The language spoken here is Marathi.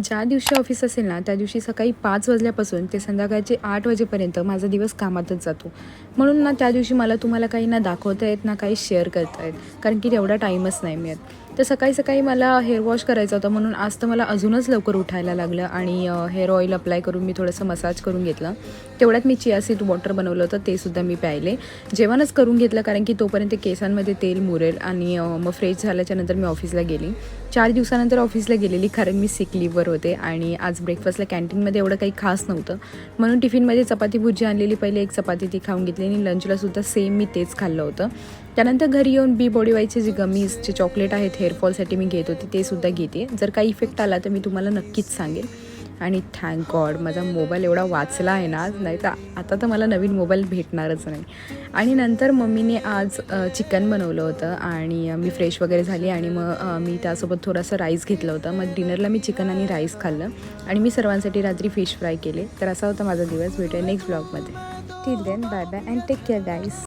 ज्या दिवशी ऑफिस असेल ना, त्या दिवशी सकाळी 5 वाजल्यापासून ते संध्याकाळचे 8 वाजेपर्यंत माझा दिवस कामातच जातो. म्हणून ना त्या दिवशी मला तुम्हाला काही ना दाखवता येत ना काही शेअर करता येत. कारण की तेवढा टाईमच नाही मिळत. तर सकाळी-सकाळी मला हेअर वॉश करायचा होता म्हणून आज तर मला अजूनच लवकर उठायला लागलं आणि हेअर ऑइल अप्लाय करून मी थोडंसं मसाज करून घेतलं. तेवढ्यात मी चिया सीड वॉटर बनवलं होतं ते सुद्धा मी प्यायले. जेवणच करून घेतलं कारण की तोपर्यंत केसांमध्ये तेल मुरेल आणि मग फ्रेश झाल्याच्यानंतर मी ऑफिसला गेली. 4 दिवसानंतर ऑफिसला गेलेली कारण मी सिक लीव्हवर होते आणि आज ब्रेकफास्टला कॅन्टीनमध्ये एवढं काही खास नव्हतं. म्हणून टिफिनमध्ये चपाती भुर्जी आणलेली, पहिले एक चपाती ती खाऊन घेतली आणि लंचलासुद्धा सेम मी तेच खाल्लं होतं. त्यानंतर घरी येऊन बी बॉडी वाईचे जे गमीज जे चॉकलेट आहेत हेअरफॉलसाठी मी घेत होते ते सुद्धा घेते. जर काही इफेक्ट आला तर मी तुम्हाला नक्कीच सांगेल. आणि थँक गॉड माझा मोबाईल एवढा वाचला आहे ना, नाही तर आता तर मला नवीन मोबाईल भेटणारच नाही. आणि नंतर मम्मीने आज चिकन बनवलं होतं आणि मी फ्रेश वगैरे झाली आणि मग मी त्यासोबत थोडंसं राईस घेतलं होतं. मग डिनरला मी चिकन आणि राईस खाल्लं आणि मी सर्वांसाठी रात्री फिश फ्राय केले. तर असा होता माझा दिवस. भेटूया नेक्स्ट ब्लॉगमध्ये. Till then bye bye and take care guys.